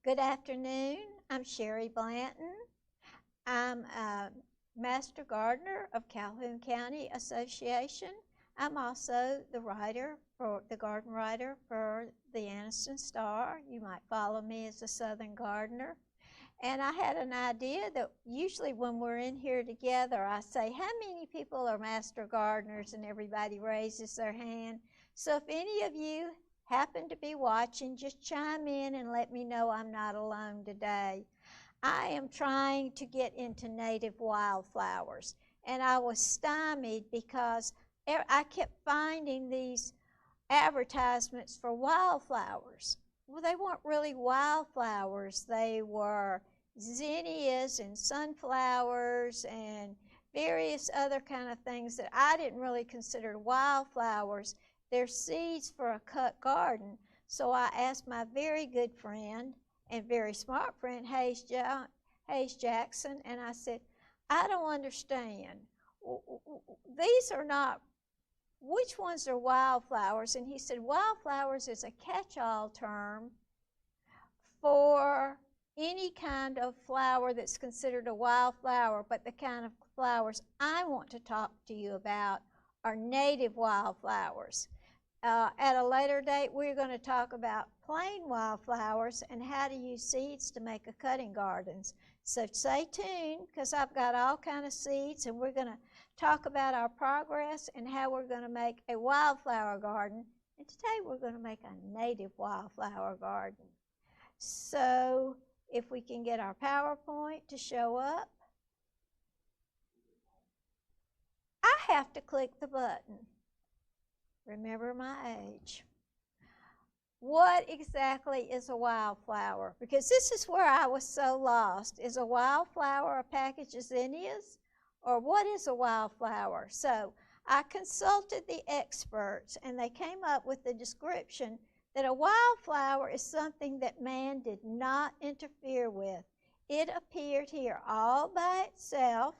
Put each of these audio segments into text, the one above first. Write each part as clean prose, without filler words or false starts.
Good afternoon. I'm Sherry Blanton. I'm a Master Gardener of Calhoun County Association. I'm also the garden writer for the Anniston-Star. You might follow me as a Southern Gardener. And I had an idea that usually when we're in here together, I say, how many people are Master Gardeners? And everybody raises their hand. So if any of you happen to be watching, just chime in and let me know I'm not alone today. I am trying to get into native wildflowers, and I was stymied because I kept finding these advertisements for wildflowers. Well, they weren't really wildflowers. They were zinnias and sunflowers and various other kind of things that I didn't really consider wildflowers. They're seeds for a cut garden. So I asked my very good friend and very smart friend, Hayes Jackson, and I said, I don't understand. These are not, which ones are wildflowers? And he said, wildflowers is a catch-all term for any kind of flower that's considered a wildflower, but the kind of flowers I want to talk to you about are native wildflowers. At a later date, we're going to talk about plain wildflowers and how to use seeds to make a cutting gardens. So stay tuned, because I've got all kind of seeds, and we're going to talk about our progress and how we're going to make a wildflower garden. And today we're going to make a native wildflower garden. So if we can get our PowerPoint to show up. I have to click the button. Remember my age. What exactly is a wildflower? Because this is where I was so lost. Is a wildflower a package of zinnias? Or what is a wildflower? So I consulted the experts, and they came up with the description that a wildflower is something that man did not interfere with. It appeared here all by itself,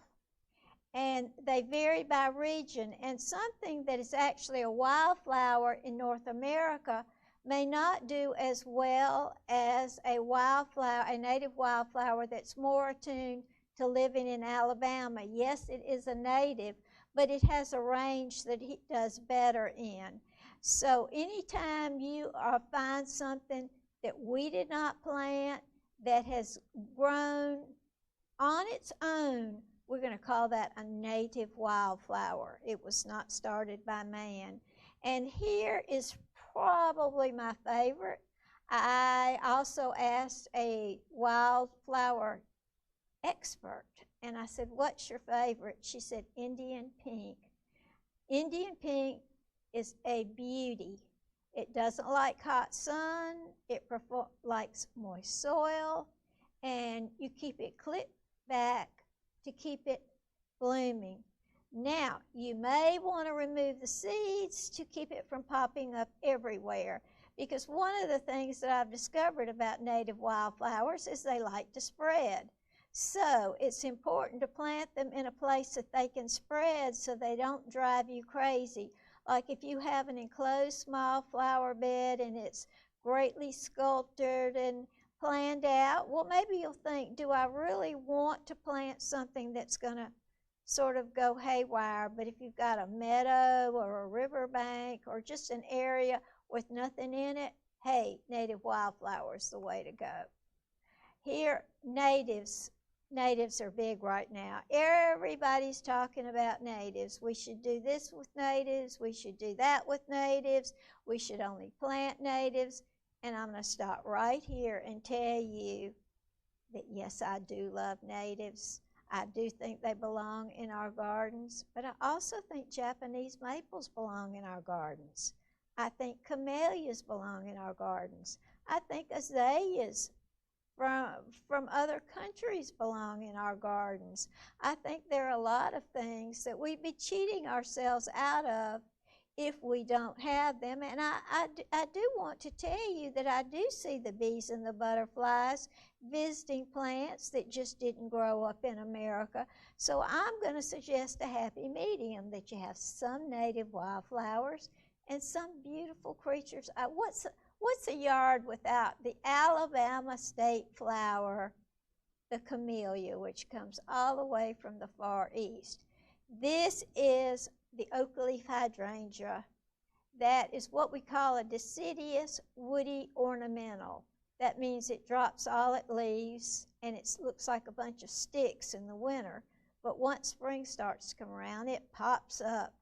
and they vary by region. And something that is actually a wildflower in North America may not do as well as a wildflower, a native wildflower that's more attuned to living in Alabama. Yes, it is a native, but it has a range that it does better in. So anytime you find something that we did not plant that has grown on its own, we're going to call that a native wildflower. It was not started by man. And here is probably my favorite. I also asked a wildflower expert, and I said, what's your favorite? She said, Indian pink. Indian pink is a beauty. It doesn't like hot sun. It likes moist soil, and you keep it clipped back to keep it blooming. Now, you may want to remove the seeds to keep it from popping up everywhere, because one of the things that I've discovered about native wildflowers is they like to spread. So it's important to plant them in a place that they can spread so they don't drive you crazy. Like if you have an enclosed small flower bed and it's greatly sculptured and planned out, well, maybe you'll think, do I really want to plant something that's going to sort of go haywire? But if you've got a meadow or a riverbank or just an area with nothing in it, hey, native wildflower is the way to go. Here, natives are big right now. Everybody's talking about natives. We should do this with natives. We should do that with natives. We should only plant natives. And I'm going to stop right here and tell you that, yes, I do love natives. I do think they belong in our gardens, but I also think Japanese maples belong in our gardens. I think camellias belong in our gardens. I think azaleas from other countries belong in our gardens. I think there are a lot of things that we'd be cheating ourselves out of if we don't have them. And I do want to tell you that I do see the bees and the butterflies visiting plants that just didn't grow up in America. So I'm going to suggest a happy medium, that you have some native wildflowers and some beautiful creatures. What's What's a yard without the Alabama state flower, the camellia, which comes all the way from the Far East? This is the oak leaf hydrangea. That is what we call a deciduous woody ornamental. That means it drops all its leaves and it looks like a bunch of sticks in the winter. But once spring starts to come around, it pops up.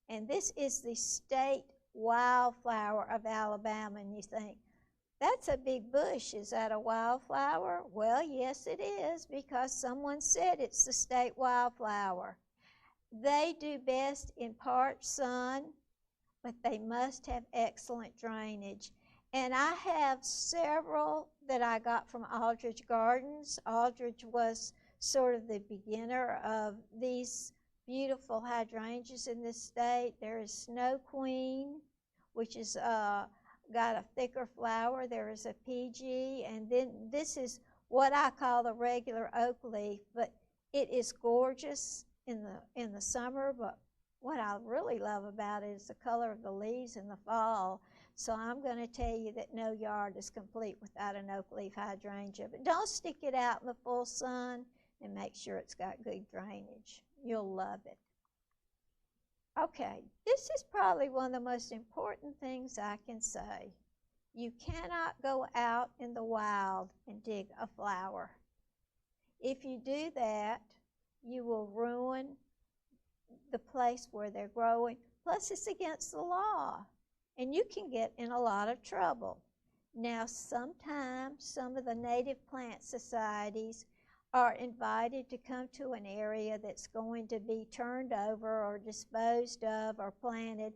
And this is the state wildflower of Alabama. And you think, that's a big bush. Is that a wildflower? Well, yes, it is, because someone said it's the state wildflower. They do best in parched sun, but they must have excellent drainage. And I have several that I got from Aldridge Gardens. Aldridge was sort of the beginner of these beautiful hydrangeas in this state. There is Snow Queen, which is got a thicker flower. There is a PG, and then this is what I call the regular oak leaf, but it is gorgeous in the summer, but what I really love about it is the color of the leaves in the fall. So I'm going to tell you that no yard is complete without an oak leaf hydrangea. But don't stick it out in the full sun, and make sure it's got good drainage. You'll love it. Okay, this is probably one of the most important things I can say. You cannot go out in the wild and dig a flower. If you do that, you will ruin the place where they're growing. Plus, it's against the law, and you can get in a lot of trouble. Now, sometimes some of the native plant societies are invited to come to an area that's going to be turned over or disposed of or planted,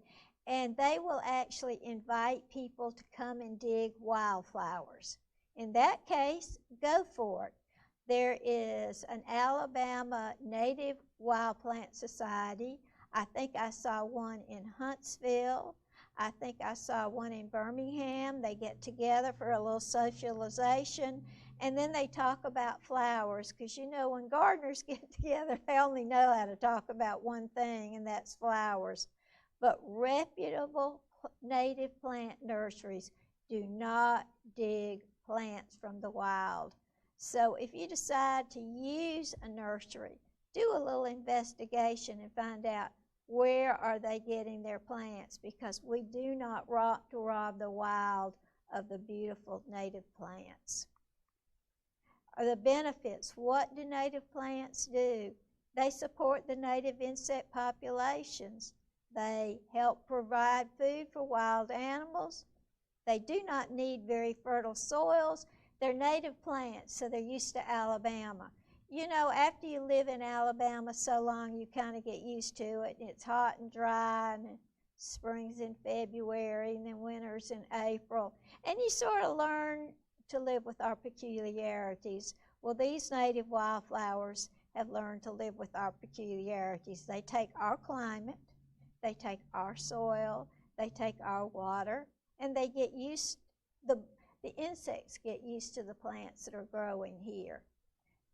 and they will actually invite people to come and dig wildflowers. In that case, go for it. There is an Alabama Native Wild Plant Society. I think I saw one in Huntsville. I think I saw one in Birmingham. They get together for a little socialization, and then they talk about flowers, because you know when gardeners get together, they only know how to talk about one thing, and that's flowers. But reputable native plant nurseries do not dig plants from the wild. So if you decide to use a nursery, do a little investigation and find out where are they getting their plants, because we do not rob the wild of the beautiful native plants. The benefits. What do native plants do? They support the native insect populations. They help provide food for wild animals. They do not need very fertile soils. They're native plants, so they're used to Alabama. You know, after you live in Alabama so long, you kind of get used to it. It's hot and dry, and spring's in February, and then winter's in April. And you sort of learn to live with our peculiarities. Well, these native wildflowers have learned to live with our peculiarities. They take our climate, they take our soil, they take our water, and they get used, the insects get used to the plants that are growing here.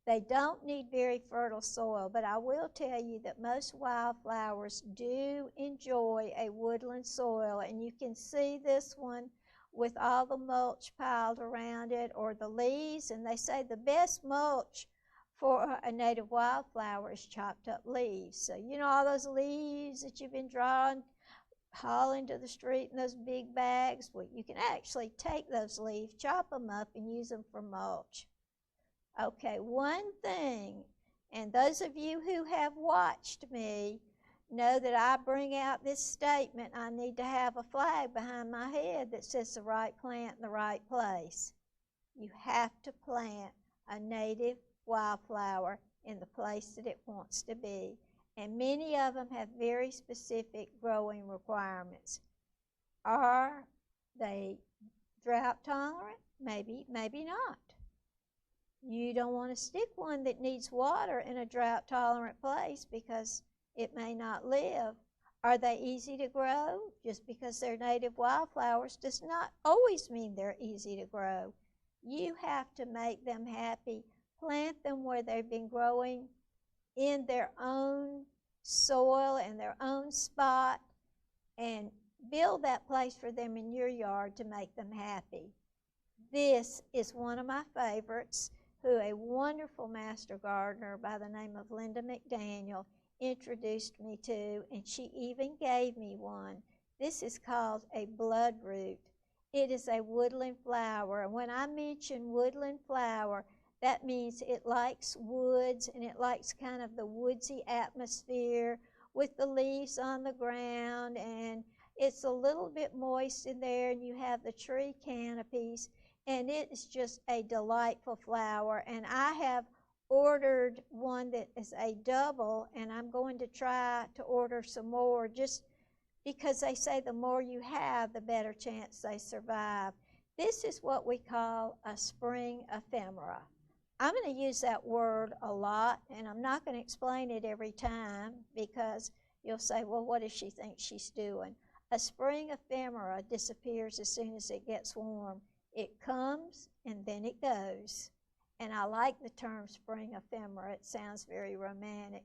They don't need very fertile soil, but I will tell you that most wildflowers do enjoy a woodland soil, and you can see this one with all the mulch piled around it, or the leaves, and they say the best mulch for a native wildflower is chopped up leaves. So you know all those leaves that you've been hauling to the street in those big bags? Well, you can actually take those leaves, chop them up, and use them for mulch. Okay, one thing, and those of you who have watched me know that I bring out this statement: I need to have a flag behind my head that says the right plant in the right place. You have to plant a native wildflower in the place that it wants to be. And many of them have very specific growing requirements. Are they drought tolerant? Maybe, maybe not. You don't want to stick one that needs water in a drought tolerant place because it may not live. Are they easy to grow? Just because they're native wildflowers does not always mean they're easy to grow. You have to make them happy. Plant them where they've been growing in their own soil and their own spot, and build that place for them in your yard to make them happy. This is one of my favorites, who a wonderful master gardener by the name of Linda McDaniel introduced me to, and she even gave me one. This is called a bloodroot. It is a woodland flower, and when I mention woodland flower, that means it likes woods, and it likes kind of the woodsy atmosphere with the leaves on the ground, and it's a little bit moist in there, and you have the tree canopies, and it is just a delightful flower. And I have ordered one that is a double, and I'm going to try to order some more, just because they say the more you have, the better chance they survive. This is what we call a spring ephemera. I'm going to use that word a lot, and I'm not going to explain it every time, because you'll say, well, what does she think she's doing? A spring ephemera disappears as soon as it gets warm. It comes and then it goes. And I like the term spring ephemera. It sounds very romantic.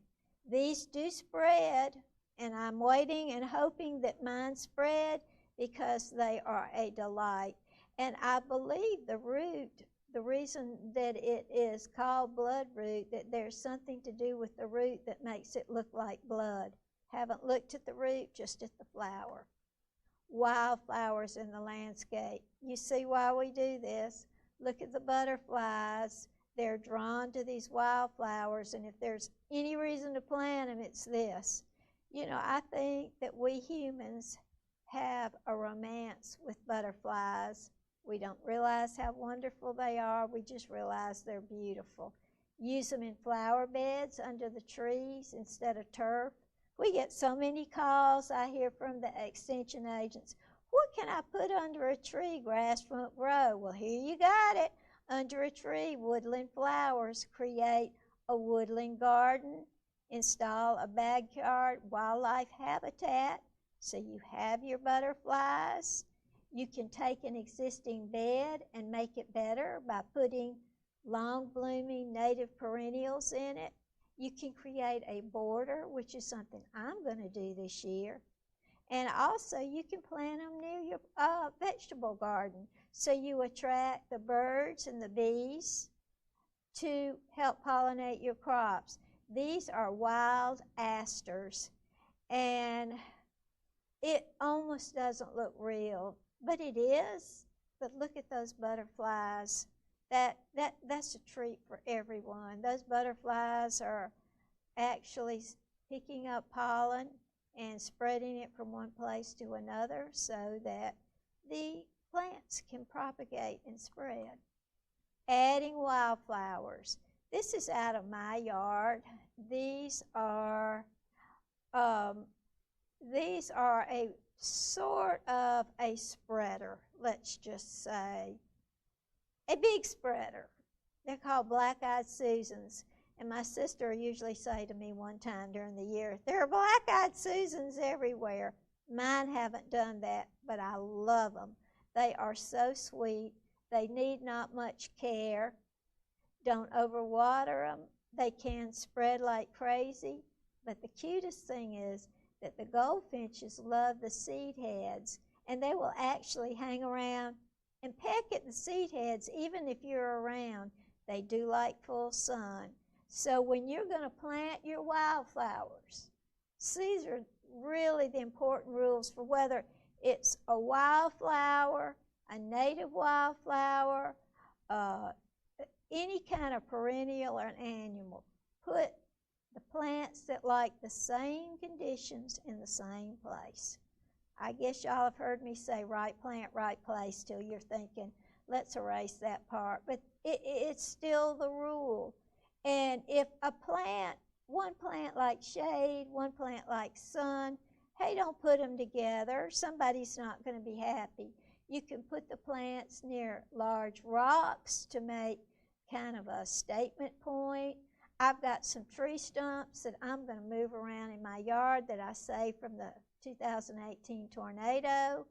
These do spread, and I'm waiting and hoping that mine spread, because they are a delight. And I believe the root, the reason that it is called bloodroot, that there's something to do with the root that makes it look like blood. Haven't looked at the root, just at the flower. Wildflowers in the landscape. You see why we do this. Look at the butterflies. They're drawn to these wildflowers, and if there's any reason to plant them, it's this. You know, I think that we humans have a romance with butterflies. We don't realize how wonderful they are. We just realize they're beautiful. Use them in flower beds under the trees instead of turf. We get so many calls. I hear from the extension agents, what can I put under a tree? Grass won't grow. Well, here you got it. Under a tree, woodland flowers. Create a woodland garden. Install a backyard wildlife habitat so you have your butterflies. You can take an existing bed and make it better by putting long-blooming native perennials in it. You can create a border, which is something I'm going to do this year. And also, you can plant them near your vegetable garden so you attract the birds and the bees to help pollinate your crops. These are wild asters, and it almost doesn't look real, but it is. But look at those butterflies. That's a treat for everyone. Those butterflies are actually picking up pollen and spreading it from one place to another so that the plants can propagate and spread. Adding wildflowers. This is out of my yard. These are a sort of a spreader, let's just say. A big spreader. They're called black-eyed Susans. And my sister usually say to me one time during the year, there are black-eyed Susans everywhere. Mine haven't done that, but I love them. They are so sweet. They need not much care. Don't overwater them. They can spread like crazy. But the cutest thing is that the goldfinches love the seed heads, and they will actually hang around and peck at the seed heads even if you're around. They do like full sun. So when you're going to plant your wildflowers, these are really the important rules for whether it's a wildflower, a native wildflower, any kind of perennial or an annual. Put the plants that like the same conditions in the same place. I guess y'all have heard me say right plant, right place till you're thinking, let's erase that part. But it's still the rule. And if a plant, one plant likes shade, one plant likes sun, hey, don't put them together. Somebody's not going to be happy. You can put the plants near large rocks to make kind of a statement point. I've got some tree stumps that I'm going to move around in my yard that I saved from the 2018 tornado.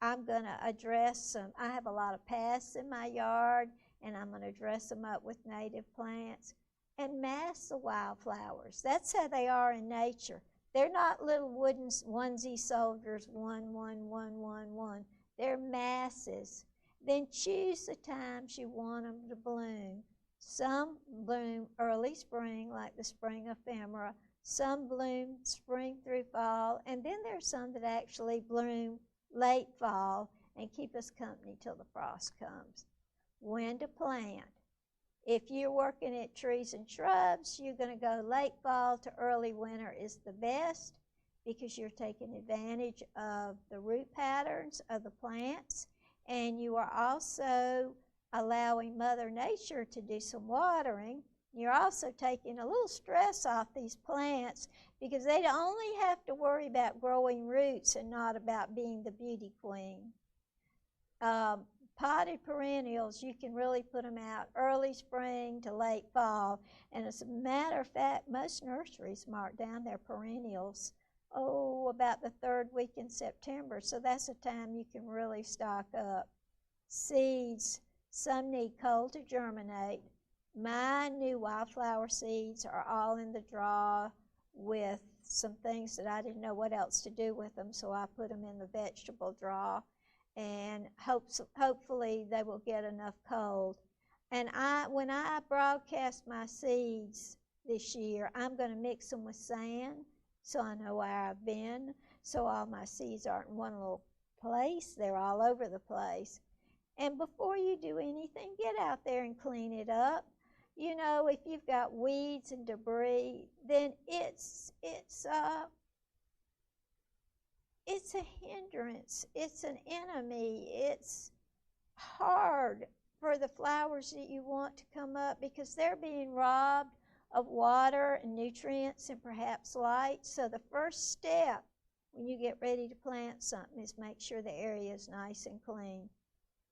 I'm going to address some, I have a lot of pests in my yard, and I'm going to dress them up with native plants and mask the wildflowers. That's how they are in nature. They're not little wooden onesie soldiers, one, one, one, one, one. They're masses. Then choose the times you want them to bloom. Some bloom early spring, like the spring ephemera. Some bloom spring through fall. And then there's some that actually bloom late fall and keep us company till the frost comes. When to plant. If you're working at trees and shrubs, you're going to go late fall to early winter is the best because you're taking advantage of the root patterns of the plants, and you are also allowing Mother Nature to do some watering. You're also taking a little stress off these plants because they only have to worry about growing roots and not about being the beauty queen. Potted perennials, you can really put them out early spring to late fall. And as a matter of fact, most nurseries mark down their perennials, about the third week in September. So that's a time you can really stock up. Seeds, some need cold to germinate. My new wildflower seeds are all in the draw with some things that I didn't know what else to do with them, so I put them in the vegetable draw. And hopefully they will get enough cold. And when I broadcast my seeds this year, I'm going to mix them with sand so I know where I've been, so all my seeds aren't in one little place. They're all over the place. And before you do anything, get out there and clean it up. You know, if you've got weeds and debris, then it's a hindrance. It's an enemy. It's hard for the flowers that you want to come up because they're being robbed of water and nutrients and perhaps light. So the first step when you get ready to plant something is make sure the area is nice and clean.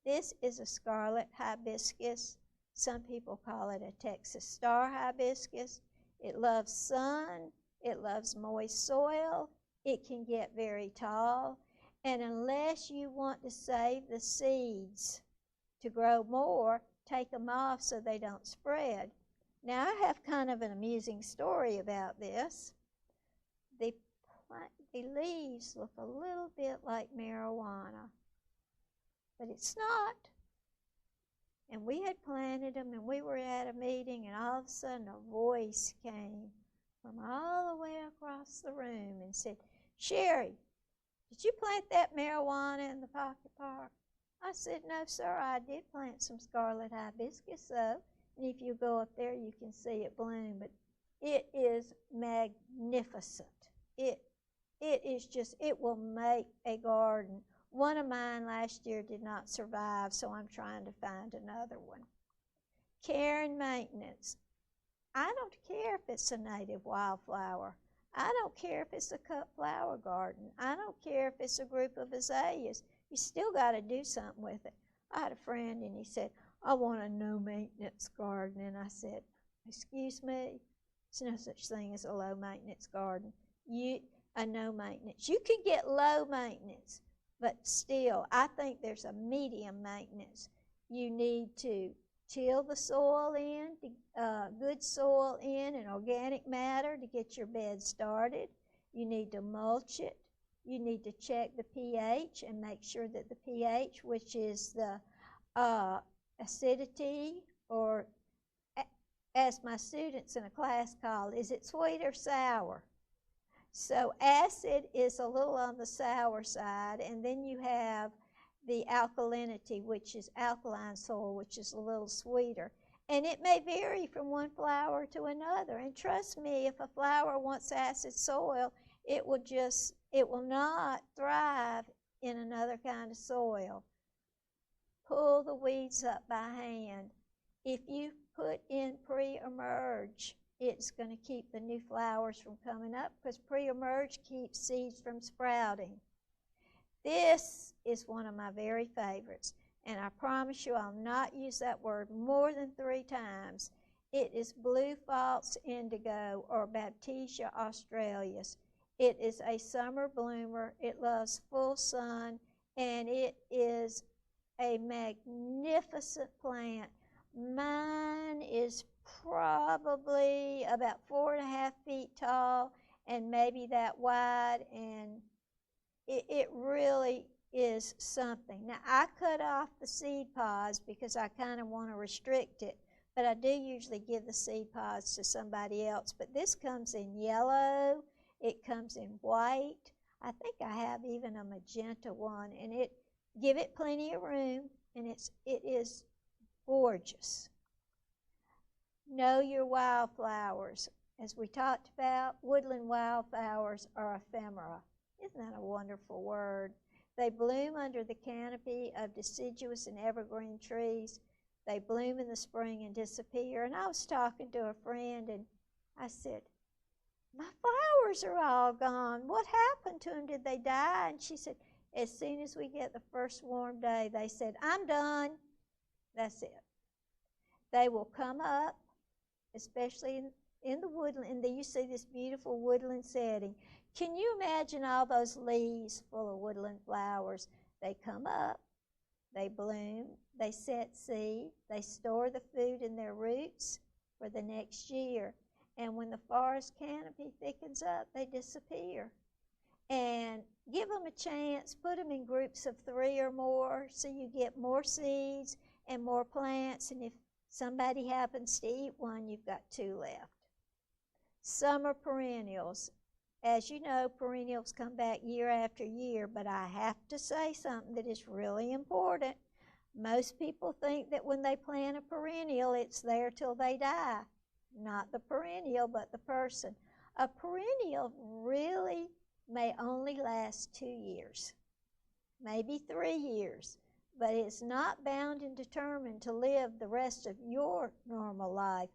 This is a scarlet hibiscus. Some people call it a Texas star hibiscus. It loves sun. It loves moist soil. It can get very tall, and unless you want to save the seeds to grow more, take them off so they don't spread. Now, I have kind of an amusing story about this. The leaves look a little bit like marijuana, but it's not. And we had planted them, and we were at a meeting, and all of a sudden a voice came from all the way across the room and said, "Sherry, did you plant that marijuana in the pocket park?" I said, "No, sir, I did plant some scarlet hibiscus, though. And if you go up there, you can see it bloom. But it is magnificent. It is just, it will make a garden. One of mine last year did not survive, so I'm trying to find another one." Care and maintenance. I don't care if it's a native wildflower. I don't care if it's a cut flower garden. I don't care if it's a group of azaleas. You still got to do something with it. I had a friend, and he said, "I want a no-maintenance garden." And I said, "Excuse me? There's no such thing as a low-maintenance garden. A no-maintenance. You can get low maintenance, but still, I think there's a medium maintenance. You need to till the soil in, good soil in and organic matter to get your bed started. You need to mulch it. You need to check the pH and make sure that the pH, which is the acidity, or as my students in a class call, is it sweet or sour? So acid is a little on the sour side, and then you have the alkalinity, which is alkaline soil, which is a little sweeter. And it may vary from one flower to another. And trust me, if a flower wants acid soil, it will not thrive in another kind of soil. Pull the weeds up by hand. If you put in pre-emerge, it's going to keep the new flowers from coming up because pre-emerge keeps seeds from sprouting. This is one of my very favorites, and I promise you I'll not use that word more than 3 times. It is blue false indigo, or Baptisia australis. It is a summer bloomer. It loves full sun, and it is a magnificent plant. Mine is probably about 4.5 feet tall, and maybe that wide, and it really is something. Now, I cut off the seed pods because I kind of want to restrict it, but I do usually give the seed pods to somebody else. But this comes in yellow, it comes in white. I think I have even a magenta one, and give it plenty of room, and it is gorgeous. Know your wildflowers. As we talked about, woodland wildflowers are ephemera. Isn't that a wonderful word? They bloom under the canopy of deciduous and evergreen trees. They bloom in the spring and disappear. And I was talking to a friend, and I said, my flowers are all gone. What happened to them? Did they die? And she said, as soon as we get the first warm day, they said, I'm done. That's it. They will come up, especially in the woodland. And you see this beautiful woodland setting. Can you imagine all those leaves full of woodland flowers? They come up, they bloom, they set seed, they store the food in their roots for the next year. And when the forest canopy thickens up, they disappear. And give them a chance, put them in groups of 3 or more so you get more seeds and more plants. And if somebody happens to eat one, you've got 2 left. Summer perennials. As you know, perennials come back year after year, but I have to say something that is really important. Most people think that when they plant a perennial, it's there till they die. Not the perennial, but the person. A perennial really may only last 2 years, maybe 3 years, but it's not bound and determined to live the rest of your normal life.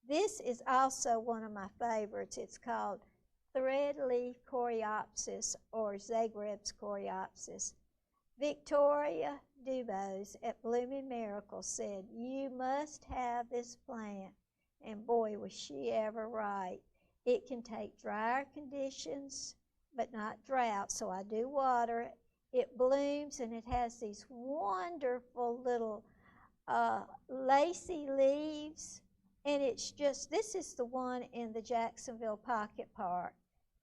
This is also one of my favorites. It's called threadleaf coreopsis or Zagreb's coreopsis. Victoria Dubose at Blooming Miracle said, you must have this plant. And boy, was she ever right. It can take drier conditions, but not drought, so I do water it. It blooms, and it has these wonderful little lacy leaves. And it's just, this is the one in the Jacksonville Pocket Park.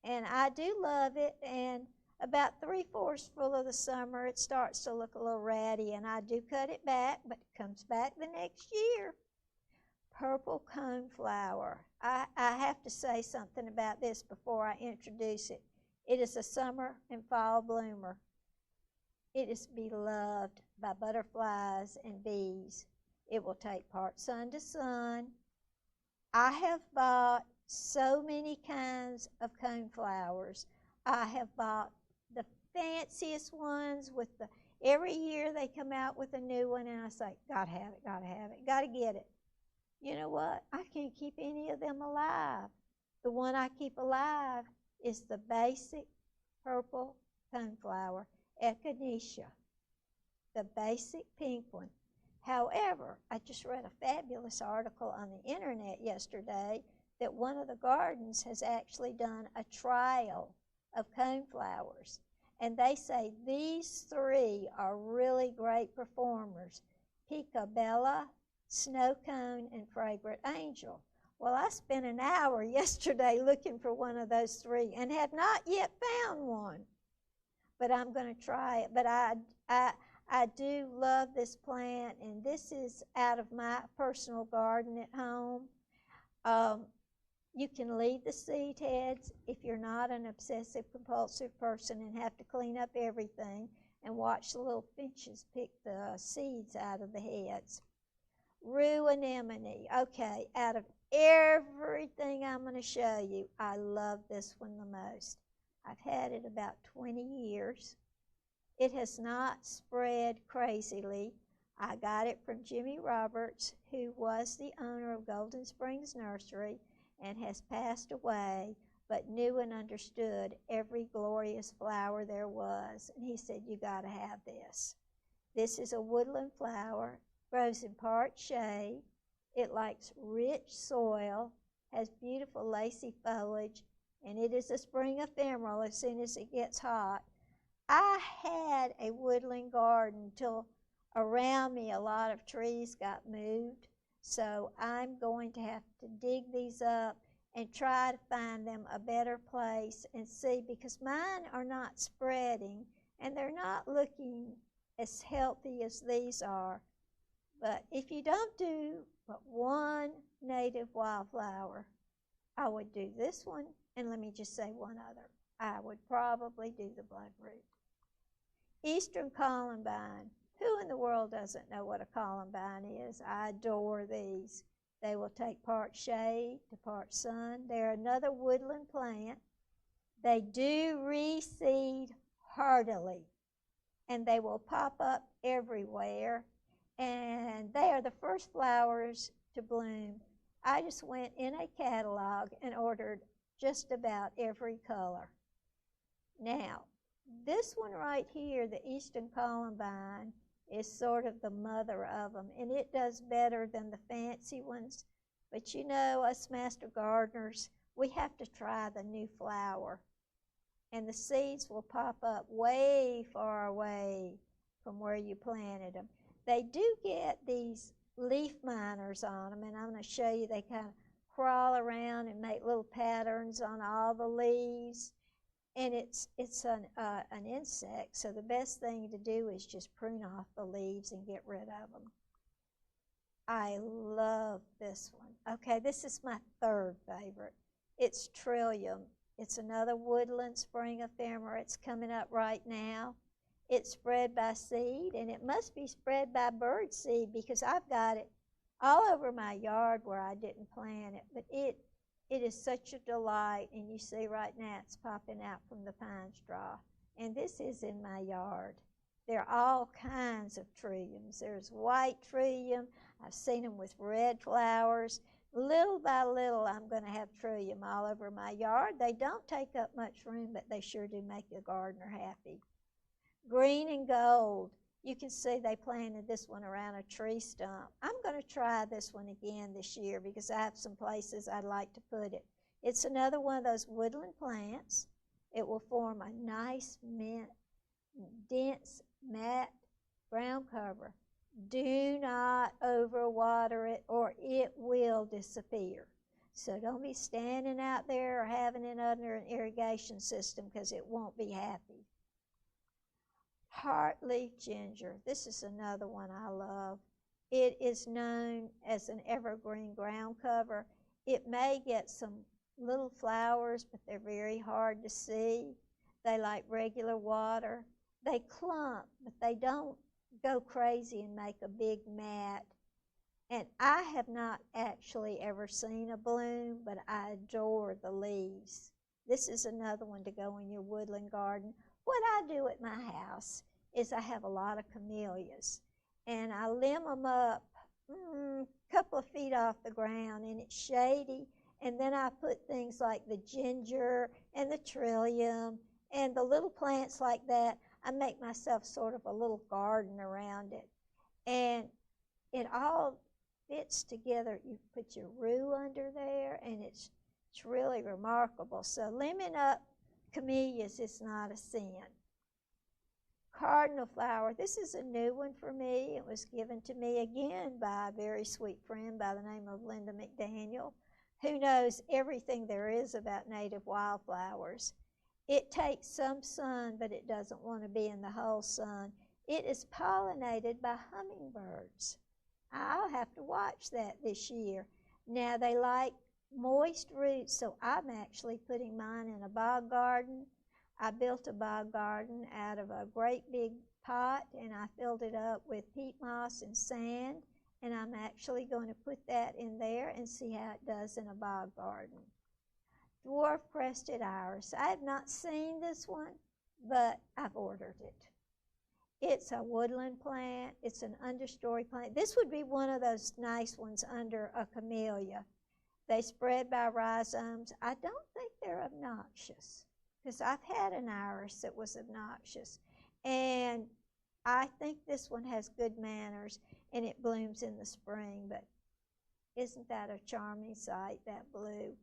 And I do love it, and about 3/4 full of the summer, it starts to look a little ratty, and I do cut it back, but it comes back the next year. Purple coneflower. I have to say something about this before I introduce it. It is a summer and fall bloomer. It is beloved by butterflies and bees. It will take part sun to sun. I have bought so many kinds of coneflowers. I have bought the fanciest ones with every year they come out with a new one, and I say, gotta have it, gotta have it, gotta get it. You know what? I can't keep any of them alive. The one I keep alive is the basic purple coneflower, echinacea, the basic pink one. However, I just read a fabulous article on the internet yesterday that one of the gardens has actually done a trial of coneflowers. And they say these 3 are really great performers: Picabella, Snow Cone, and Fragrant Angel. Well, I spent an hour yesterday looking for one of those 3 and have not yet found one. But I'm going to try it. But I do love this plant, and this is out of my personal garden at home. You can leave the seed heads if you're not an obsessive-compulsive person and have to clean up everything and watch the little finches pick the seeds out of the heads. Rue anemone. Okay, out of everything I'm going to show you, I love this one the most. I've had it about 20 years. It has not spread crazily. I got it from Jimmy Roberts, who was the owner of Golden Springs Nursery and has passed away, but knew and understood every glorious flower there was. And he said, you got to have this. This is a woodland flower, grows in part shade. It likes rich soil, has beautiful lacy foliage, and it is a spring ephemeral as soon as it gets hot. I had a woodland garden till around me a lot of trees got moved, so I'm going to have to dig these up and try to find them a better place and see, because mine are not spreading and they're not looking as healthy as these are. But if you don't do but one native wildflower, I would do this one, and let me just say one other. I would probably do the bloodroot. Eastern columbine. Who in the world doesn't know what a columbine is? I adore these. They will take part shade to part sun. They're another woodland plant. They do reseed heartily, and they will pop up everywhere. And they are the first flowers to bloom. I just went in a catalog and ordered just about every color. Now, this one right here, the Eastern columbine, is sort of the mother of them, and it does better than the fancy ones. But you know, us master gardeners, we have to try the new flower, and the seeds will pop up way far away from where you planted them. They do get these leaf miners on them, and I'm going to show you. They kind of crawl around and make little patterns on all the leaves. And it's an insect, so the best thing to do is just prune off the leaves and get rid of them. I love this one. Okay, this is my third favorite. It's Trillium. It's another woodland spring ephemera. It's coming up right now. It's spread by seed, and it must be spread by bird seed because I've got it all over my yard where I didn't plant it. But it is such a delight, and you see right now it's popping out from the pine straw. And this is in my yard. There are all kinds of trilliums. There's white trillium. I've seen them with red flowers. Little by little, I'm going to have trillium all over my yard. They don't take up much room, but they sure do make a gardener happy. Green and gold. You can see they planted this one around a tree stump. I'm going to try this one again this year because I have some places I'd like to put it. It's another one of those woodland plants. It will form a nice, dense, matte brown cover. Do not overwater it or it will disappear. So don't be standing out there or having it under an irrigation system because it won't be happy. Heartleaf ginger. This is another one I love. It is known as an evergreen ground cover. It may get some little flowers, but they're very hard to see. They like regular water. They clump, but they don't go crazy and make a big mat. And I have not actually ever seen a bloom, but I adore the leaves. This is another one to go in your woodland garden. What I do at my house is I have a lot of camellias, and I limb them up a couple of feet off the ground, and it's shady, and then I put things like the ginger and the trillium and the little plants like that. I make myself sort of a little garden around it, and it all fits together. You put your rue under there, and it's really remarkable. So limbing up camellias is not a sin. Cardinal flower. This is a new one for me. It was given to me again by a very sweet friend by the name of Linda McDaniel, who knows everything there is about native wildflowers. It takes some sun, but it doesn't want to be in the whole sun. It is pollinated by hummingbirds. I'll have to watch that this year. Now, they like moist roots, so I'm actually putting mine in a bog garden. I built a bog garden out of a great big pot, and I filled it up with peat moss and sand, and I'm actually going to put that in there and see how it does in a bog garden. Dwarf crested iris. I have not seen this one, but I've ordered it. It's a woodland plant. It's an understory plant. This would be one of those nice ones under a camellia. They spread by rhizomes. I don't think they're obnoxious, because I've had an iris that was obnoxious. And I think this one has good manners, and it blooms in the spring. But isn't that a charming sight, that blue?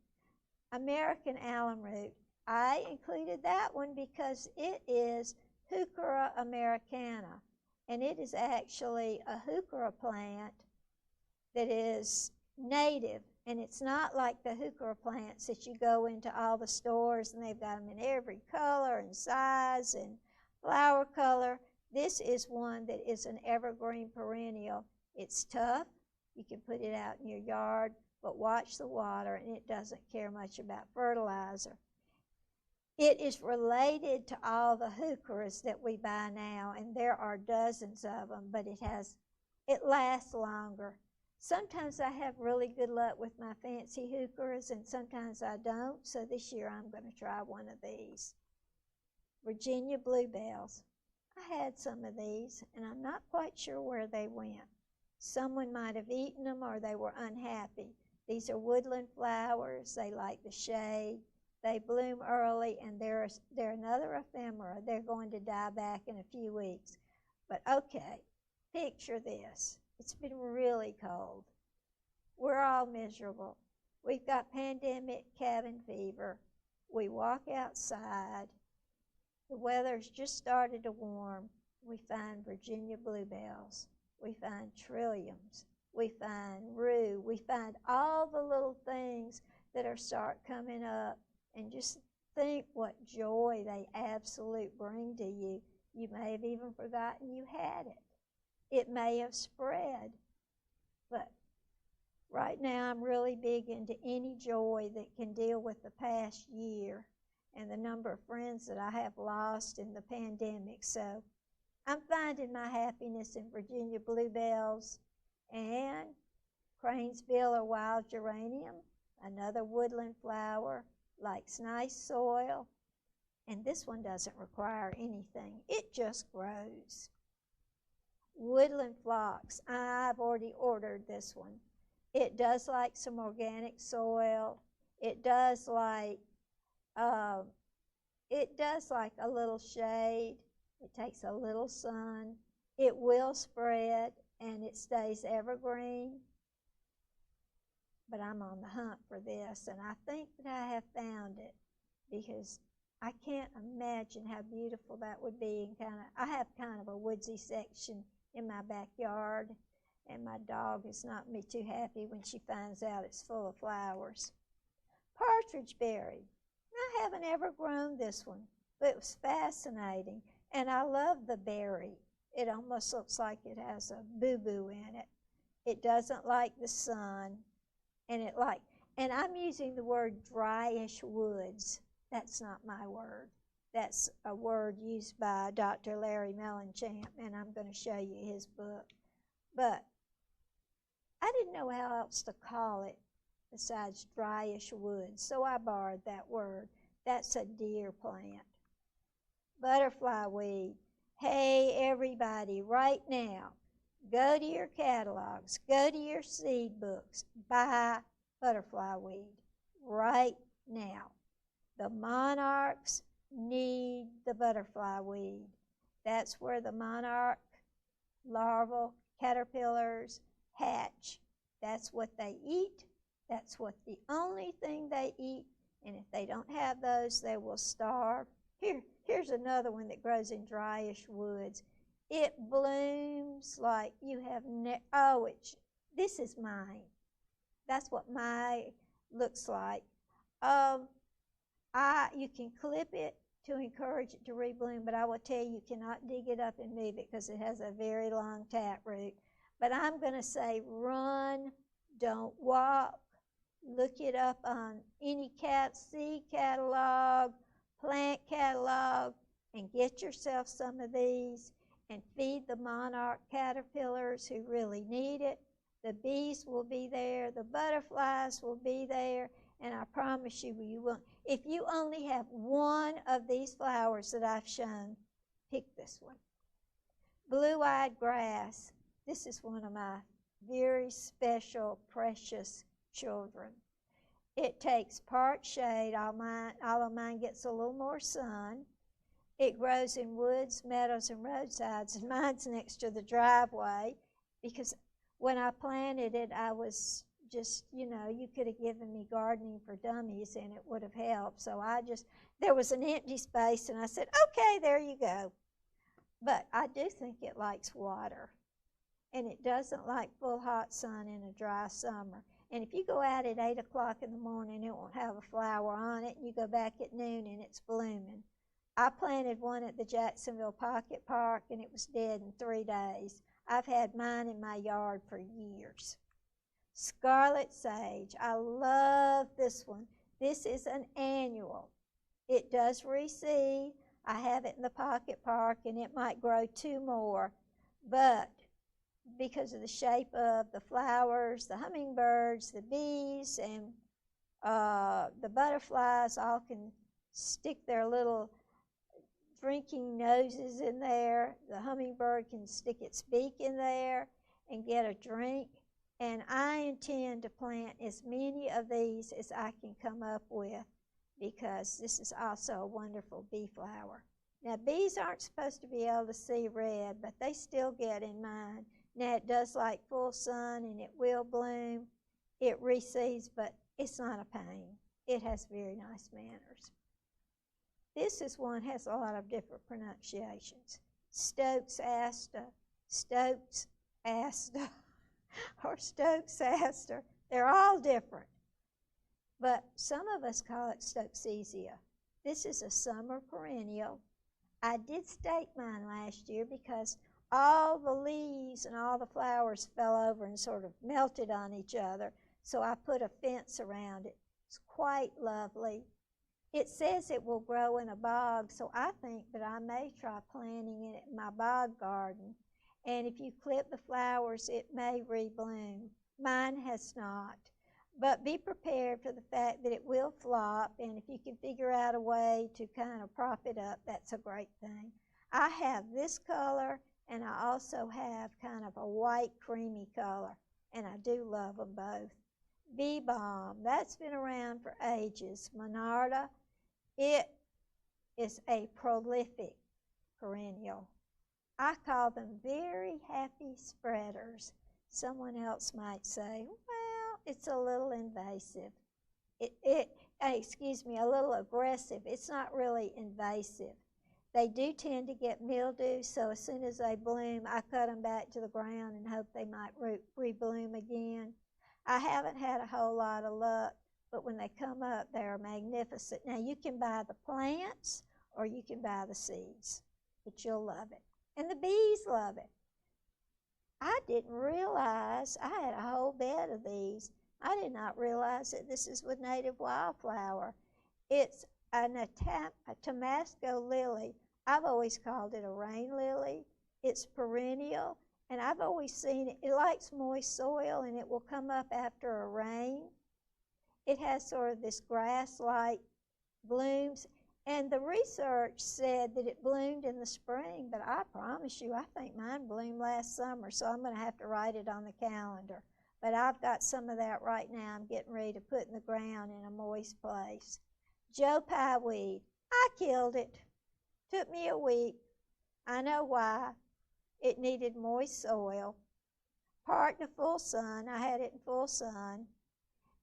American alumroot. I included that one because it is Heuchera americana, and it is actually a heuchera plant that is native, And it's not like the heuchera plants that you go into all the stores and they've got them in every color and size and flower color. This is one that is an evergreen perennial. It's tough. You can put it out in your yard, but watch the water, and it doesn't care much about fertilizer. It is related to all the heucheras that we buy now, and there are dozens of them, but it lasts longer. Sometimes I have really good luck with my fancy heucheras, and sometimes I don't, so this year I'm going to try one of these. Virginia bluebells. I had some of these, and I'm not quite sure where they went. Someone might have eaten them, or they were unhappy. These are woodland flowers. They like the shade. They bloom early, and they're another ephemera. They're going to die back in a few weeks. But okay, picture this. It's been really cold. We're all miserable. We've got pandemic cabin fever. We walk outside. The weather's just started to warm. We find Virginia bluebells. We find trilliums. We find rue. We find all the little things that start coming up. And just think what joy they absolutely bring to you. You may have even forgotten you had it. It may have spread. But right now I'm really big into any joy that can deal with the past year and the number of friends that I have lost in the pandemic. So I'm finding my happiness in Virginia bluebells and Cranesbill or wild geranium, another woodland flower, likes nice soil. And this one doesn't require anything. It just grows. Woodland phlox. I've already ordered this one. It does like some organic soil. It does like a little shade. It takes a little sun. It will spread, and it stays evergreen. But I'm on the hunt for this, and I think that I have found it because I can't imagine how beautiful that would be. And I have kind of a woodsy section in my backyard, and my dog is not me too happy when she finds out it's full of flowers. Partridge berry. I haven't ever grown this one, but it was fascinating. And I love the berry. It almost looks like it has a boo-boo in it. It doesn't like the sun. And I'm using the word dryish woods. That's not my word. That's a word used by Dr. Larry Mellenchamp, and I'm going to show you his book. But I didn't know how else to call it besides dryish woods, so I borrowed that word. That's a deer plant. Butterfly weed. Hey, everybody, right now, go to your catalogs, go to your seed books, buy butterfly weed right now. The monarchs need the butterfly weed. That's where the monarch larval caterpillars hatch. That's what they eat. That's what the only thing they eat. And if they don't have those, they will starve. Here's another one that grows in dryish woods. It blooms like you have this is mine. That's what mine looks like. You can clip it to encourage it to rebloom, but I will tell you, you cannot dig it up and move it because it has a very long taproot. But I'm going to say run, don't walk. Look it up on any seed catalog, plant catalog, and get yourself some of these and feed the monarch caterpillars who really need it. The bees will be there, the butterflies will be there, and I promise you, you won't. If you only have one of these flowers that I've shown, pick this one. Blue-eyed grass. This is one of my very special, precious children. It takes part shade. All of mine gets a little more sun. It grows in woods, meadows, and roadsides, and mine's next to the driveway because when I planted it, I was just, you could have given me gardening for dummies and it would have helped. So there was an empty space and I said, okay, there you go. But I do think it likes water. And it doesn't like full hot sun in a dry summer. And if you go out at 8 o'clock in the morning, it won't have a flower on it, and you go back at noon and it's blooming. I planted one at the Jacksonville Pocket Park, and it was dead in 3 days. I've had mine in my yard for years. Scarlet sage. I love this one. This is an annual. It does reseed. I have it in the Pocket Park, and it might grow 2 more. But because of the shape of the flowers, the hummingbirds, the bees, and the butterflies all can stick their little drinking noses in there. The hummingbird can stick its beak in there and get a drink. And I intend to plant as many of these as I can come up with, because this is also a wonderful bee flower. Now, bees aren't supposed to be able to see red, but they still get in mine. Now, it does like full sun, and it will bloom. It reseeds, but it's not a pain. It has very nice manners. This is one has a lot of different pronunciations. Stokes Asta, Stokes Asta, or Stokes Aster. They're all different. But some of us call it Stokesesia. This is a summer perennial. I did stake mine last year because all the leaves and all the flowers fell over and sort of melted on each other. So I put a fence around it. It's quite lovely. It says it will grow in a bog, so I think that I may try planting it in my bog garden. And if you clip the flowers, it may rebloom. Mine has not. But be prepared for the fact that it will flop, and if you can figure out a way to kind of prop it up, that's a great thing. I have this color, and I also have kind of a white creamy color, and I do love them both. Bee balm, that's been around for ages. Monarda, it is a prolific perennial. I call them very happy spreaders. Someone else might say, well, it's a little invasive. A little aggressive. It's not really invasive. They do tend to get mildew, so as soon as they bloom, I cut them back to the ground and hope they might rebloom again. I haven't had a whole lot of luck, but when they come up, they're magnificent. Now, you can buy the plants or you can buy the seeds, but you'll love it. And the bees love it. I didn't realize I had a whole bed of these. I did not realize that this is with native wildflower. It's a Damasco lily. I've always called it a rain lily. It's perennial, and I've always seen it. It likes moist soil, and it will come up after a rain. It has sort of this grass-like blooms, and the research said that it bloomed in the spring, but I promise you, I think mine bloomed last summer, so I'm going to have to write it on the calendar. But I've got some of that right now. I'm getting ready to put in the ground in a moist place. Joe Pye weed. I killed it. Took me a week. I know why. It needed moist soil. Parked in full sun. I had it in full sun.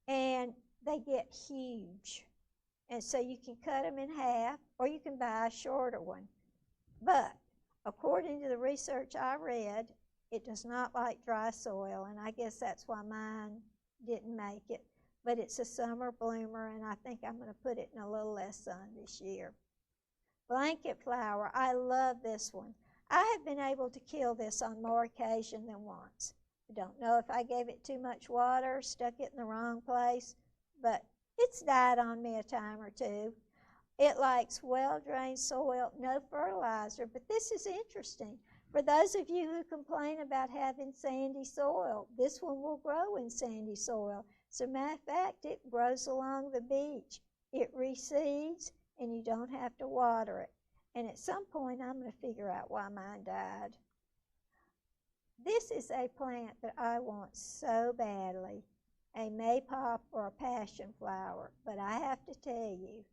And they get huge. And so you can cut them in half, or you can buy a shorter one. But according to the research I read, it does not like dry soil, and I guess that's why mine didn't make it. But it's a summer bloomer, and I think I'm going to put it in a little less sun this year. Blanket flower, I love this one. I have been able to kill this on more occasion than once. I don't know if I gave it too much water, stuck it in the wrong place, but it's died on me a time or two. It likes well-drained soil, no fertilizer, but this is interesting. For those of you who complain about having sandy soil, this one will grow in sandy soil. As a matter of fact, it grows along the beach. It reseeds, and you don't have to water it. And at some point, I'm going to figure out why mine died. This is a plant that I want so badly, a maypop or a passionflower. But I have to tell you,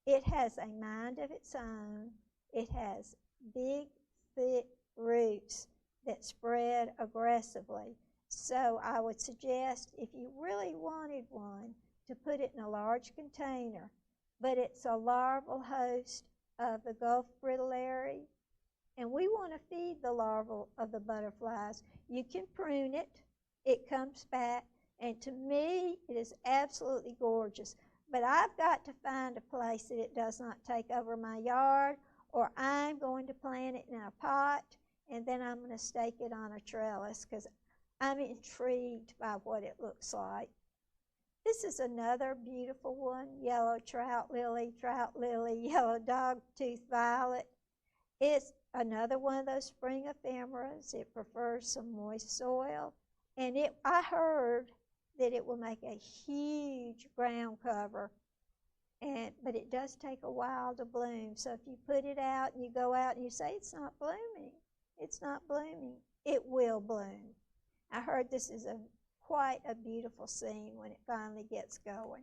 it has a mind of its own. It has big, thick roots that spread aggressively. So I would suggest, if you really wanted one, to put it in a large container. But it's a larval host of the Gulf fritillary, and we want to feed the larval of the butterflies. You can prune it. It comes back. And to me, it is absolutely gorgeous. But I've got to find a place that it does not take over my yard, or I'm going to plant it in a pot, and then I'm going to stake it on a trellis because I'm intrigued by what it looks like. This is another beautiful one, yellow trout lily, yellow dogtooth violet. It's another one of those spring ephemeras. It prefers some moist soil. And I heard that it will make a huge ground cover. But it does take a while to bloom. So if you put it out and you go out and you say, it's not blooming, it will bloom. I heard this is quite a beautiful scene when it finally gets going.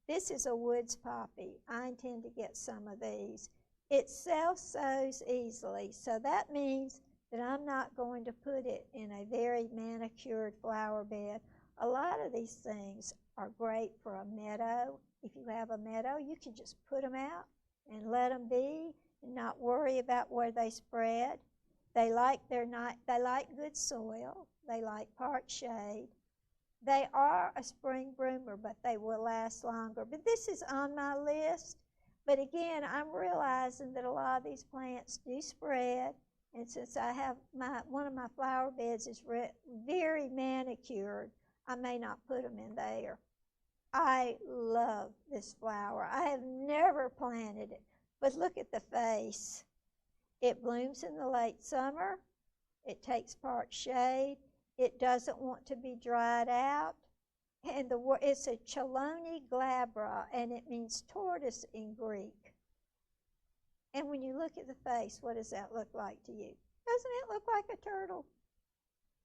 This is a woods poppy. I intend to get some of these. It self-sows easily, so that means that I'm not going to put it in a very manicured flower bed. A lot of these things are great for a meadow. If you have a meadow, you can just put them out and let them be and not worry about where they spread. They like good soil. They like part shade. They are a spring bloomer, but they will last longer. But this is on my list. But again, I'm realizing that a lot of these plants do spread. And since I have one of my flower beds is very manicured, I may not put them in there. I love this flower. I have never planted it, but look at the face. It blooms in the late summer. It takes part shade. It doesn't want to be dried out. And it's a Chelone glabra, and it means tortoise in Greek. And when you look at the face, what does that look like to you? Doesn't it look like a turtle?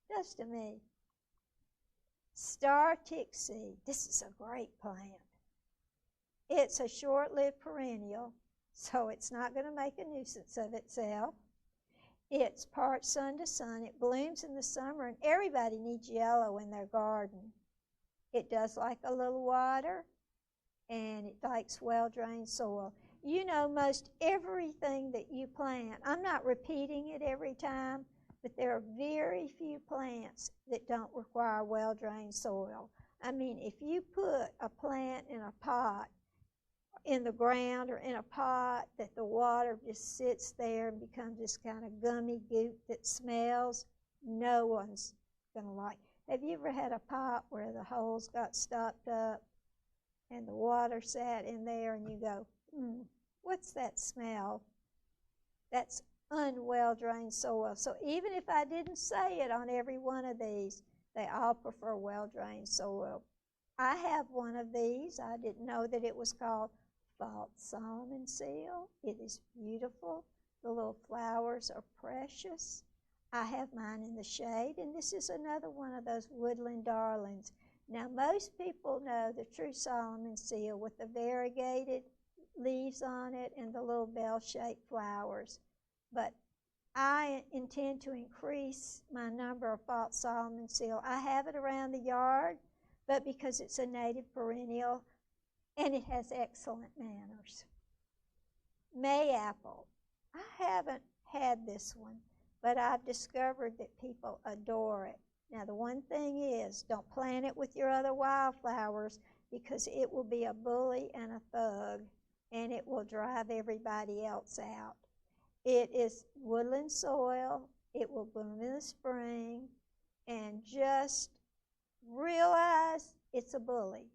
Just to me. Star tick-seed. This is a great plant. It's a short-lived perennial, so it's not going to make a nuisance of itself. It's part sun to sun. It blooms in the summer, and everybody needs yellow in their garden. It does like a little water, and it likes well-drained soil. You know most everything that you plant. I'm not repeating it every time, but there are very few plants that don't require well-drained soil. I mean, if you put a plant in a pot, in the ground or in a pot, that the water just sits there and becomes this kind of gummy goop that smells, no one's going to like it. Have you ever had a pot where the holes got stopped up and the water sat in there and you go, what's that smell? That's unwell-drained soil. So even if I didn't say it on every one of these, they all prefer well-drained soil. I have one of these. I didn't know that it was called false Solomon seal. It is beautiful. The little flowers are precious. I have mine in the shade, and this is another one of those woodland darlings. Now, most people know the true Solomon seal with the variegated leaves on it and the little bell-shaped flowers. But I intend to increase my number of false Solomon seal. I have it around the yard, but because it's a native perennial, and it has excellent manners. Mayapple. I haven't had this one, but I've discovered that people adore it. Now, the one thing is, don't plant it with your other wildflowers because it will be a bully and a thug, and it will drive everybody else out. It is woodland soil. It will bloom in the spring, and just realize it's a bully.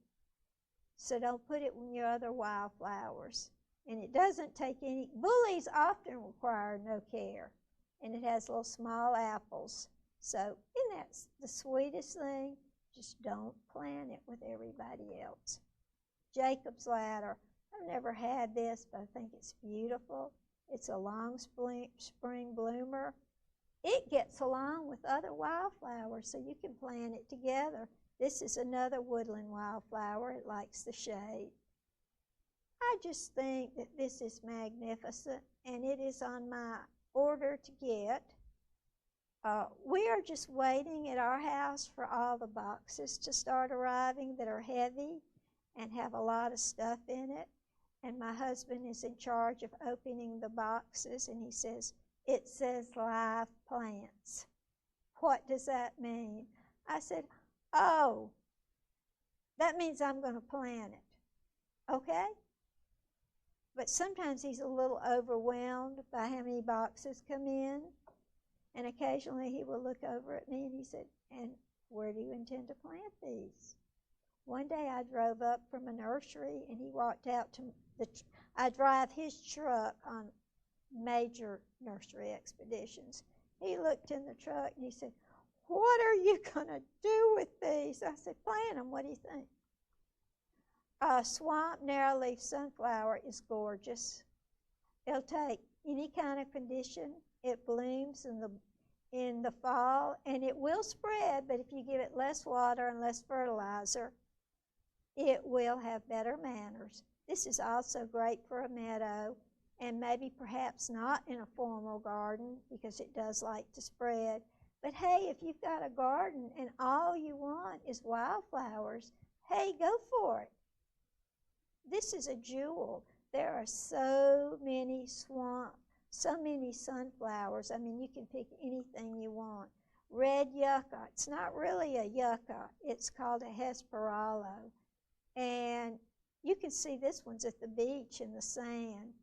So don't put it with your other wildflowers. And it doesn't take any, bullies often require no care. And it has little small apples. So isn't that the sweetest thing? Just don't plant it with everybody else. Jacob's ladder. I've never had this, but I think it's beautiful. It's a long spring bloomer. It gets along with other wildflowers, so you can plant it together. This is another woodland wildflower. It likes the shade. I just think that this is magnificent, and it is on my order to get. We are just waiting at our house for all the boxes to start arriving that are heavy and have a lot of stuff in it. And my husband is in charge of opening the boxes, and he says, it says live plants. What does that mean? I said, oh, that means I'm going to plant it, okay? But sometimes he's a little overwhelmed by how many boxes come in, and occasionally he will look over at me and he said, and where do you intend to plant these? One day I drove up from a nursery and he walked out to I drive his truck on major nursery expeditions. He looked in the truck and he said, what are you going to do with these? I said, plant them. What do you think? Swamp narrow-leaf sunflower is gorgeous. It'll take any kind of condition. It blooms in the fall, and it will spread, but if you give it less water and less fertilizer, it will have better manners. This is also great for a meadow, and maybe perhaps not in a formal garden because it does like to spread. But hey, if you've got a garden and all you want is wildflowers, hey, go for it. This is a jewel. There are so many sunflowers. I mean, you can pick anything you want. Red yucca. It's not really a yucca. It's called a hesperalo. And you can see this one's at the beach in the sand.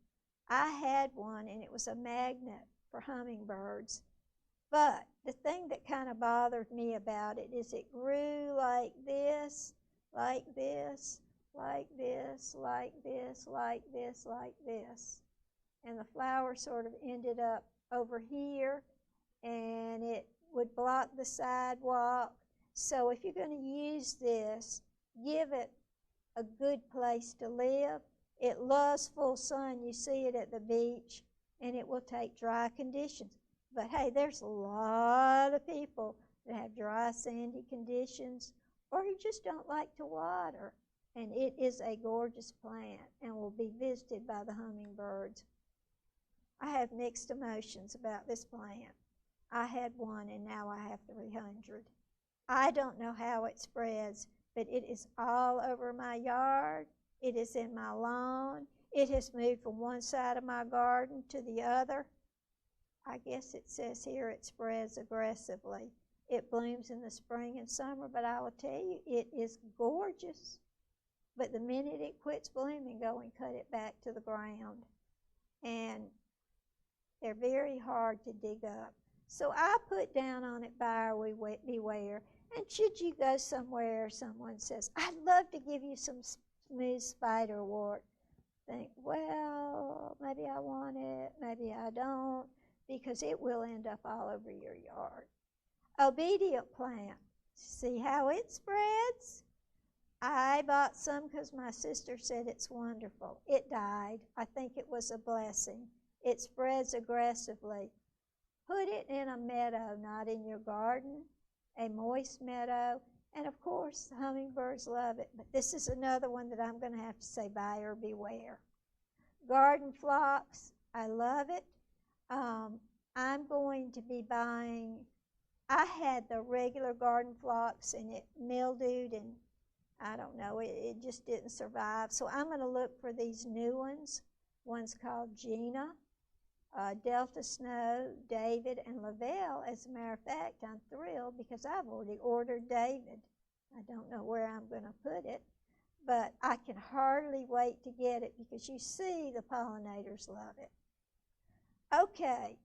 I had one, and it was a magnet for hummingbirds. But the thing that kind of bothered me about it is it grew like this, like this, like this, like this, like this, like this. And the flower sort of ended up over here, and it would block the sidewalk. So if you're going to use this, give it a good place to live. It loves full sun. You see it at the beach, and it will take dry conditions. But hey, there's a lot of people that have dry, sandy conditions, or who just don't like to water. And it is a gorgeous plant and will be visited by the hummingbirds. I have mixed emotions about this plant. I had one, and now I have 300. I don't know how it spreads, but it is all over my yard. It is in my lawn. It has moved from one side of my garden to the other. I guess it says here it spreads aggressively. It blooms in the spring and summer, but I will tell you, it is gorgeous. But the minute it quits blooming, go and cut it back to the ground. And they're very hard to dig up. So I put down on it, buyer beware. And should you go somewhere, someone says, I'd love to give you some smooth spiderwort. Think, well, maybe I want it, maybe I don't, because it will end up all over your yard. Obedient plant. See how it spreads? I bought some because my sister said it's wonderful. It died. I think it was a blessing. It spreads aggressively. Put it in a meadow, not in your garden, a moist meadow. And of course, hummingbirds love it. But this is another one that I'm going to have to say buyer beware. Garden phlox. I love it. I'm going to be buying, I had the regular garden phlox and it mildewed and I don't know, it just didn't survive. So I'm going to look for these new ones. One's called Gina, Delta Snow, David, and Lavelle. As a matter of fact, I'm thrilled because I've already ordered David. I don't know where I'm going to put it, but I can hardly wait to get it because you see the pollinators love it. Okay,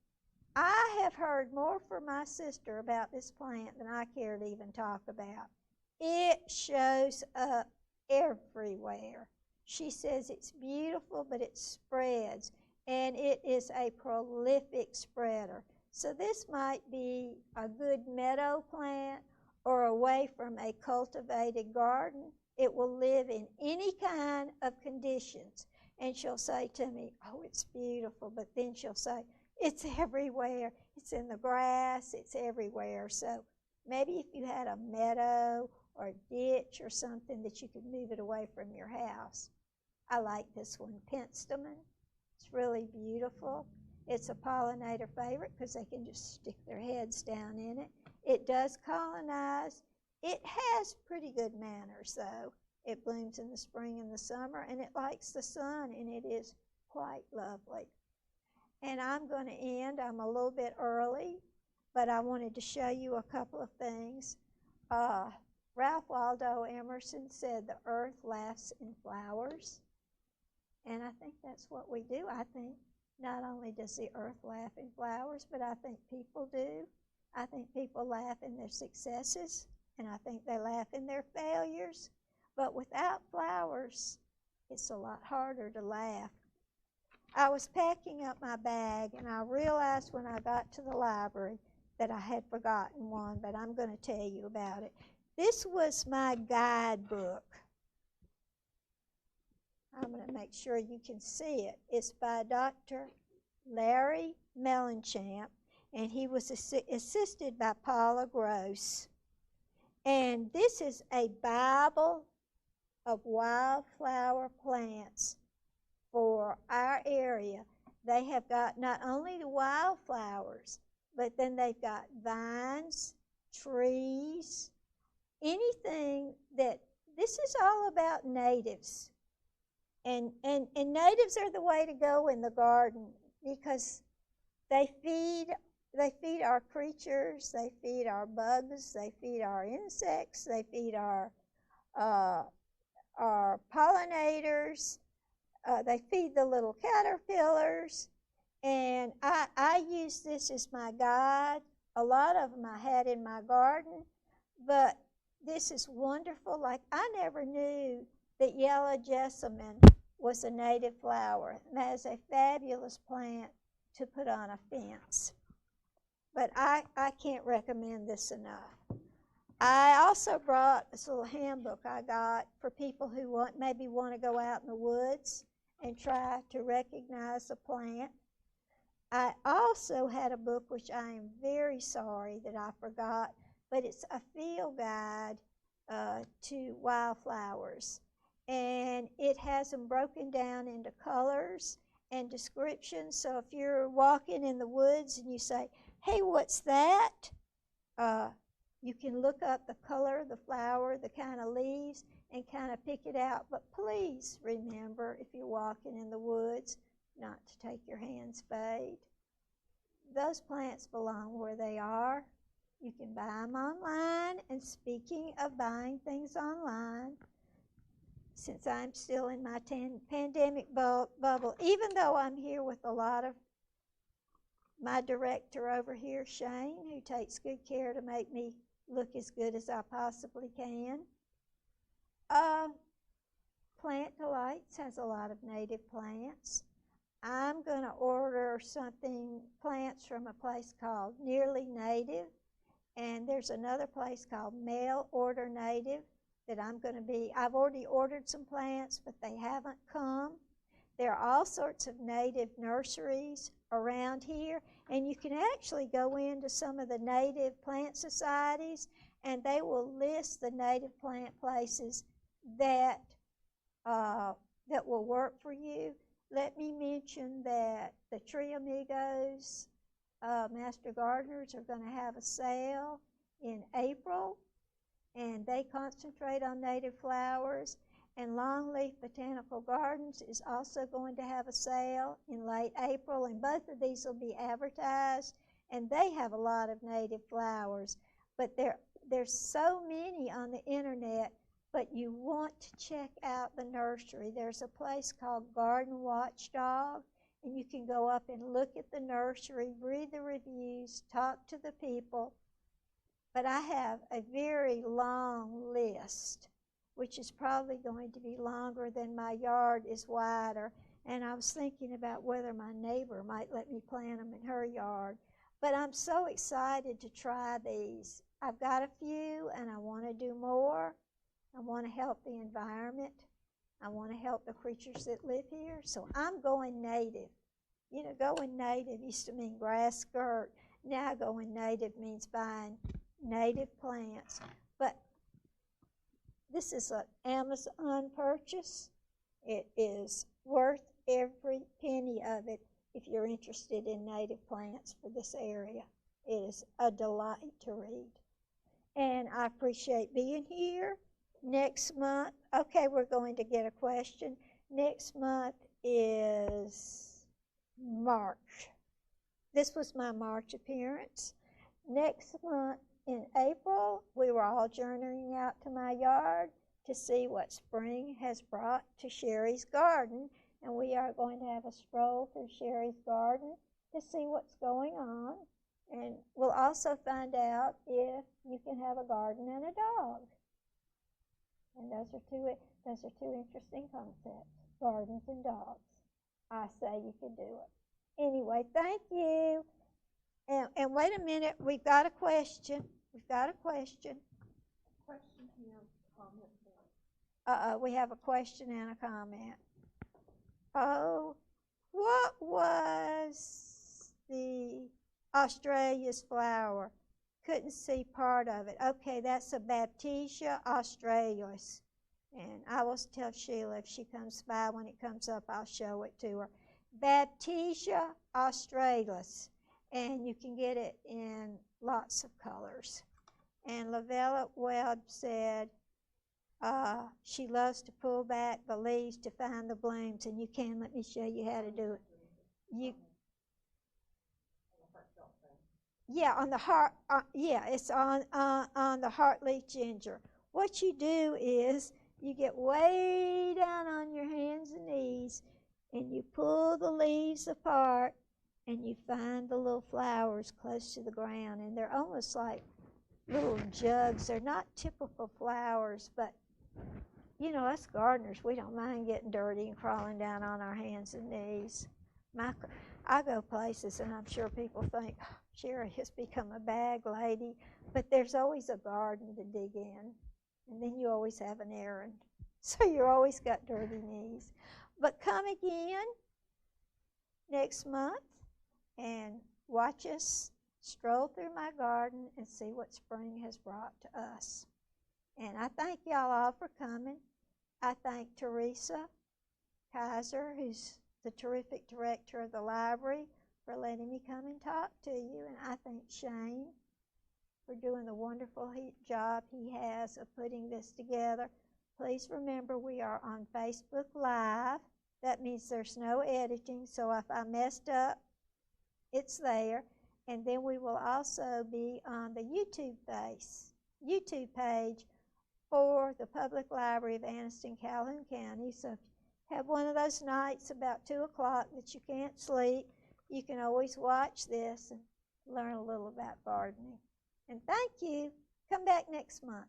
I have heard more from my sister about this plant than I care to even talk about. It shows up everywhere. She says it's beautiful, but it spreads, and it is a prolific spreader. So this might be a good meadow plant or away from a cultivated garden. It will live in any kind of conditions. And she'll say to me, oh, it's beautiful, but then she'll say, it's everywhere. It's in the grass. It's everywhere. So maybe if you had a meadow or a ditch or something that you could move it away from your house. I like this one, penstemon. It's really beautiful. It's a pollinator favorite because they can just stick their heads down in it. It does colonize. It has pretty good manners, though. It blooms in the spring and the summer, and it likes the sun, and it is quite lovely. And I'm going to end. I'm a little bit early, but I wanted to show you a couple of things. Ralph Waldo Emerson said, "The earth laughs in flowers." And I think that's what we do. I think not only does the earth laugh in flowers, but I think people do. I think people laugh in their successes, and I think they laugh in their failures. But without flowers, it's a lot harder to laugh. I was packing up my bag, and I realized when I got to the library that I had forgotten one, but I'm going to tell you about it. This was my guidebook. I'm going to make sure you can see it. It's by Dr. Larry Mellenchamp, and he was assisted by Paula Gross. And this is a Bible of wildflower plants for our area. They have got not only the wildflowers, but then they've got vines, trees, anything that, this is all about natives. And natives are the way to go in the garden because they feed our creatures, they feed our bugs, they feed our insects, they feed our pollinators, they feed the little caterpillars. And I use this as my guide. A lot of them I had in my garden, but this is wonderful. Like, I never knew that yellow jessamine was a native flower. And that is a fabulous plant to put on a fence. But I can't recommend this enough. I also brought this little handbook I got for people who maybe want to go out in the woods and try to recognize a plant. I also had a book, which I am very sorry that I forgot, but it's a field guide to wildflowers. And it has them broken down into colors and descriptions. So if you're walking in the woods and you say, "Hey, what's that?" You can look up the color of the flower, the kind of leaves, and kind of pick it out. But please remember, if you're walking in the woods, not to take your hands bathed. Those plants belong where they are. You can buy them online. And speaking of buying things online, since I'm still in my pandemic bubble, even though I'm here with a lot of my director over here, Shane, who takes good care to make me look as good as I possibly can. Plant Delights has a lot of native plants. I'm going to order plants from a place called Nearly Native, and there's another place called Mail Order Native that I've already ordered some plants, but they haven't come. There are all sorts of native nurseries around here, and you can actually go into some of the native plant societies, and they will list the native plant places that will work for you. Let me mention that the Tree Amigos Master Gardeners are going to have a sale in April, and they concentrate on native flowers. And Longleaf Botanical Gardens is also going to have a sale in late April, and both of these will be advertised, and they have a lot of native flowers. But there's so many on the internet, but you want to check out the nursery. There's a place called Garden Watchdog, and you can go up and look at the nursery, read the reviews, talk to the people. But I have a very long list, which is probably going to be longer than my yard is wider. And I was thinking about whether my neighbor might let me plant them in her yard. But I'm so excited to try these. I've got a few, and I want to do more. I want to help the environment. I want to help the creatures that live here. So I'm going native. You know, going native used to mean grass skirt. Now going native means buying native plants. But this is an Amazon purchase. It is worth every penny of it if you're interested in native plants for this area. It is a delight to read. And I appreciate being here. Next month, okay, we're going to get a question. Next month is March. This was my March appearance. Next month in April, we were all journeying out to my yard to see what spring has brought to Sherry's garden. And we are going to have a stroll through Sherry's garden to see what's going on. And we'll also find out if you can have a garden and a dog. And those are two interesting concepts, gardens and dogs. I say you can do it. Anyway, thank you. And wait a minute, we've got a question. We've got a question. Question and comment. We have a question and a comment. Oh, what was the Australia's flower? Couldn't see part of it. Okay, that's a Baptisia australis. And I will tell Sheila if she comes by, when it comes up, I'll show it to her. Baptisia australis. And you can get it in lots of colors. And Lavella Weld said she loves to pull back the leaves to find the blooms. And you can, let me show you how to do it. Yeah, on the heart. It's on the heartleaf ginger. What you do is you get way down on your hands and knees, and you pull the leaves apart, and you find the little flowers close to the ground, and they're almost like little jugs. They're not typical flowers, but you know, us gardeners, we don't mind getting dirty and crawling down on our hands and knees. I go places, and I'm sure people think, oh, Sherry has become a bag lady, but there's always a garden to dig in, and then you always have an errand. So you're always got dirty knees. But come again next month and watch us stroll through my garden and see what spring has brought to us. And I thank y'all all for coming. I thank Teresa Kaiser, who's the terrific director of the library, for letting me come and talk to you. And I thank Shane for doing the wonderful job he has of putting this together. Please remember, we are on Facebook Live. That means there's no editing, so if I messed up, it's there. And then we will also be on the YouTube page for the Public Library of Anniston-Calhoun County. So if you have one of those nights about 2 o'clock that you can't sleep, you can always watch this and learn a little about gardening. And thank you. Come back next month.